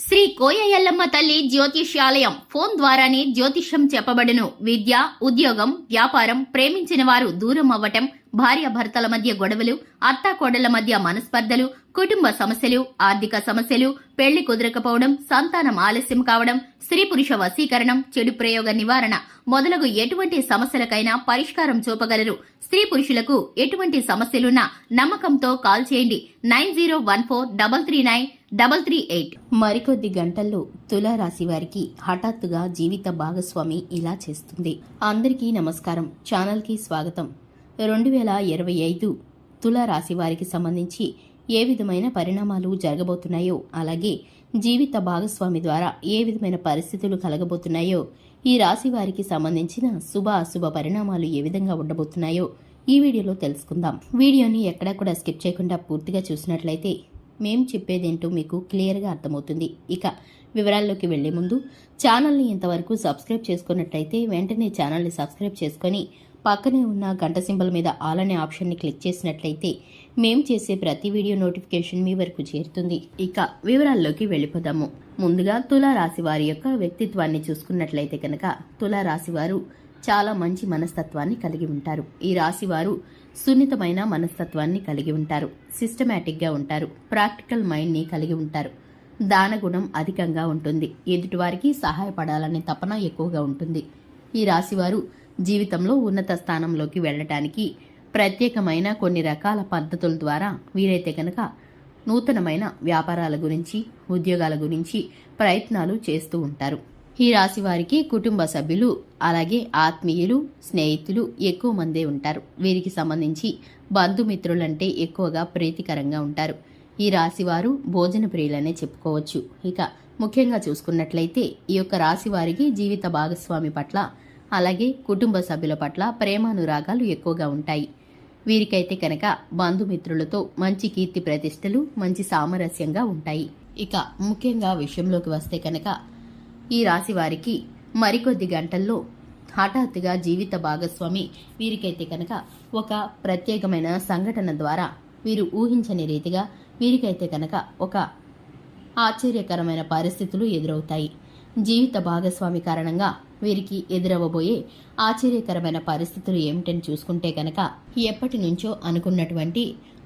శ్రీ కోయ ఎల్లమ్మ తల్లి జ్యోతిష్యాలయం ఫోన్ ద్వారానే జ్యోతిష్యం చెప్పబడును. విద్య, ఉద్యోగం, వ్యాపారం, ప్రేమించిన వారు దూరం అవ్వటం, భార్యాభర్తల మధ్య గొడవలు, అత్తాకోడళ్ల మధ్య మనస్పర్ధలు, కుటుంబ సమస్యలు, ఆర్థిక సమస్యలు, పెళ్లి కుదరకపోవడం, సంతానం ఆలస్యం కావడం, స్త్రీ పురుష వశీకరణం, చెడు ప్రయోగ నివారణ మొదలగు ఎటువంటి సమస్యలకైనా పరిష్కారం చూపగలరు. స్త్రీ పురుషులకు ఎటువంటి సమస్యలున్నా నమ్మకంతో కాల్ చేయండి 9014339338. మరికొద్ది గంటల్లో తులారాశి వారికి హఠాత్తుగా జీవిత భాగస్వామి ఇలా చేస్తుంది. అందరికీ నమస్కారం, ఛానల్కి స్వాగతం. 2025 తులారాశి వారికి సంబంధించి ఏ విధమైన పరిణామాలు జరగబోతున్నాయో, అలాగే జీవిత భాగస్వామి ద్వారా ఏ విధమైన పరిస్థితులు కలగబోతున్నాయో, ఈ రాశి వారికి సంబంధించిన శుభ అశుభ పరిణామాలు ఏ విధంగా ఉండబోతున్నాయో ఈ వీడియోలో తెలుసుకుందాం. వీడియోని ఎక్కడా కూడా స్కిప్ చేయకుండా పూర్తిగా చూసినట్లయితే మేం చెప్పేదేంటో మీకు క్లియర్గా అర్థమవుతుంది. ఇక వివరాల్లోకి వెళ్లే ముందు ఛానల్ని ఇంతవరకు సబ్స్క్రైబ్ చేసుకున్నట్లయితే వెంటనే ఛానల్ని సబ్స్క్రైబ్ చేసుకుని పక్కనే ఉన్న గంట సింబల్ మీద ఆల్ అనే ఆప్షన్ని క్లిక్ చేసినట్లయితే మేం చేసే ప్రతి వీడియో నోటిఫికేషన్ మీ వరకు చేరుతుంది. ఇక వివరాల్లోకి వెళ్ళిపోదాము. ముందుగా తులారాశి వారి యొక్క వ్యక్తిత్వాన్ని చూసుకున్నట్లయితే కనుక తులారాశి వారు చాలా మంచి మనస్తత్వాన్ని కలిగి ఉంటారు. ఈ రాశి వారు సున్నితమైన మనస్తత్వాన్ని కలిగి ఉంటారు. సిస్టమేటిక్గా ఉంటారు. ప్రాక్టికల్ మైండ్ని కలిగి ఉంటారు. దానగుణం అధికంగా ఉంటుంది. ఎదుటివారికి సహాయపడాలనే తపన ఎక్కువగా ఉంటుంది. ఈ రాశివారు జీవితంలో ఉన్నత స్థానంలోకి వెళ్లటానికి ప్రత్యేకమైన కొన్ని రకాల పద్ధతుల ద్వారా వీరైతే కనుక నూతనమైన వ్యాపారాల గురించి, ఉద్యోగాల గురించి ప్రయత్నాలు చేస్తూ ఉంటారు. ఈ రాశి వారికి కుటుంబ సభ్యులు, అలాగే ఆత్మీయులు, స్నేహితులు ఎక్కువ మందే ఉంటారు. వీరికి సంబంధించి బంధుమిత్రులంటే ఎక్కువగా ప్రీతికరంగా ఉంటారు. ఈ రాశి వారు భోజన ప్రియులనే చెప్పుకోవచ్చు. ఇక ముఖ్యంగా చూసుకున్నట్లయితే ఈ యొక్క రాశి వారికి జీవిత భాగస్వామి పట్ల, అలాగే కుటుంబ సభ్యుల పట్ల ప్రేమానురాగాలు ఎక్కువగా ఉంటాయి. వీరికైతే కనుక బంధుమిత్రులతో మంచి కీర్తి ప్రతిష్టలు, మంచి సామరస్యంగా ఉంటాయి. ఇక ముఖ్యంగా విషయంలోకి వస్తే కనుక ఈ రాశి వారికి మరికొద్ది గంటల్లో హఠాత్తుగా జీవిత భాగస్వామి వీరికైతే కనుక ఒక ప్రత్యేకమైన సంఘటన ద్వారా వీరు ఊహించని రీతిగా వీరికైతే కనుక ఒక ఆశ్చర్యకరమైన పరిస్థితులు ఎదురవుతాయి. జీవిత భాగస్వామి కారణంగా వీరికి ఎదురవ్వబోయే ఆశ్చర్యకరమైన పరిస్థితులు ఏమిటని చూసుకుంటే కనుక ఎప్పటి నుంచో అనుకున్నటువంటి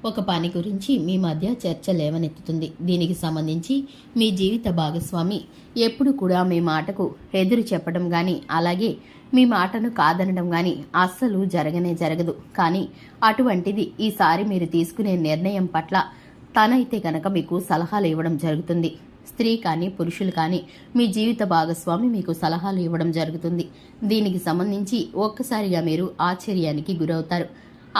ఒక పని గురించి మీ మధ్య చర్చ లేవనెత్తుతుంది. దీనికి సంబంధించి మీ జీవిత భాగస్వామి ఎప్పుడు కూడా మీ మాటకు ఎదురు చెప్పడం కానీ, అలాగే మీ మాటను కాదనడం కానీ అస్సలు జరగదు. కానీ అటువంటిది ఈసారి మీరు తీసుకునే నిర్ణయం పట్ల తనైతే కనుక మీకు సలహాలు ఇవ్వడం జరుగుతుంది. స్త్రీ కానీ పురుషులు కానీ మీ జీవిత భాగస్వామి మీకు సలహాలు ఇవ్వడం జరుగుతుంది. దీనికి సంబంధించి ఒక్కసారిగా మీరు ఆశ్చర్యానికి గురవుతారు.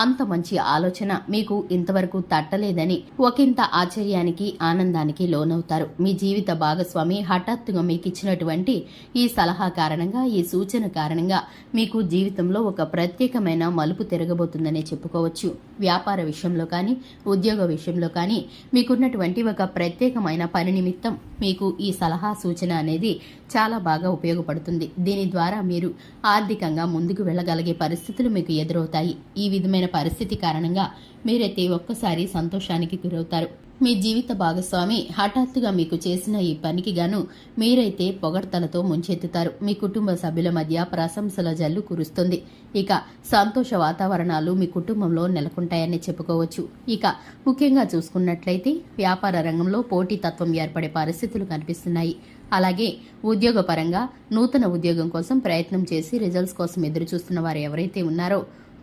అంత మంచి ఆలోచన మీకు ఇంతవరకు తట్టలేదని ఒకంత ఆశ్చర్యానికి, ఆనందానికి లోనవుతారు. మీ జీవిత భాగస్వామి హఠాత్తుగా మీకు ఇచ్చినటువంటి ఈ సలహా కారణంగా, ఈ సూచన కారణంగా మీకు జీవితంలో ఒక ప్రత్యేకమైన మలుపు తిరగబోతుందనే చెప్పుకోవచ్చు. వ్యాపార విషయంలో కానీ, ఉద్యోగ విషయంలో కానీ మీకున్నటువంటి ఒక ప్రత్యేకమైన పని నిమిత్తం మీకు ఈ సలహా సూచన అనేది చాలా బాగా ఉపయోగపడుతుంది. దీని ద్వారా మీరు ఆర్థికంగా ముందుకు వెళ్ళగలిగే పరిస్థితులు మీకు ఎదురవుతాయి. ఈ విధమైన పరిస్థితి కారణంగా మీరైతే ఒక్కసారి సంతోషానికి గురవుతారు. మీ జీవిత భాగస్వామి హఠాత్తుగా మీకు చేసిన ఈ పనికి గాను మీరైతే పొగడ్తలతో ముంచెత్తుతారు. మీ కుటుంబ సభ్యుల మధ్య ప్రశంసల జల్లు కురుస్తుంది. ఇక సంతోష వాతావరణాలు మీ కుటుంబంలో నెలకొంటాయని చెప్పుకోవచ్చు. ఇక ముఖ్యంగా చూసుకున్నట్లయితే వ్యాపార రంగంలో పోటీతత్వం ఏర్పడే పరిస్థితులు కనిపిస్తున్నాయి. అలాగే ఉద్యోగపరంగా నూతన ఉద్యోగం కోసం ప్రయత్నం చేసి రిజల్ట్స్ కోసం ఎదురు చూస్తున్న వారు ఎవరైతే ఉన్నారో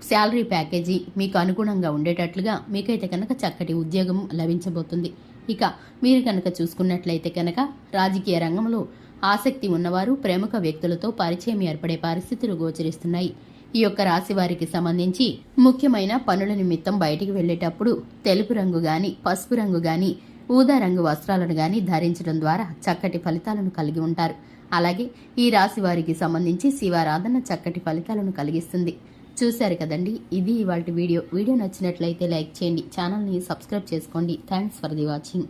శాలరీ ప్యాకేజీ మీకు అనుగుణంగా ఉండేటట్లుగా మీకైతే కనుక చక్కటి ఉద్యోగం లభించబోతుంది. ఇక మీరు కనుక చూసుకున్నట్లయితే కనుక రాజకీయ రంగంలో ఆసక్తి ఉన్నవారు ప్రముఖ వ్యక్తులతో పరిచయం ఏర్పడే పరిస్థితులు గోచరిస్తున్నాయి. ఈ యొక్క రాశి వారికి సంబంధించి ముఖ్యమైన పనుల నిమిత్తం బయటికి వెళ్లేటప్పుడు తెలుపు రంగు గాని, పసుపు రంగు గాని, ఊదా రంగు వస్త్రాలను గాని ధరించడం ద్వారా చక్కటి ఫలితాలను కలిగి ఉంటారు. అలాగే ఈ రాశి వారికి సంబంధించి శివారాధన చక్కటి ఫలితాలను కలిగిస్తుంది. చూశారు కదండి, ఇది ఇవాల్టి వీడియో నచ్చినట్లయితే లైక్ చేయండి, ఛానల్ని సబ్స్క్రైబ్ చేసుకోండి. Thanks for the watching.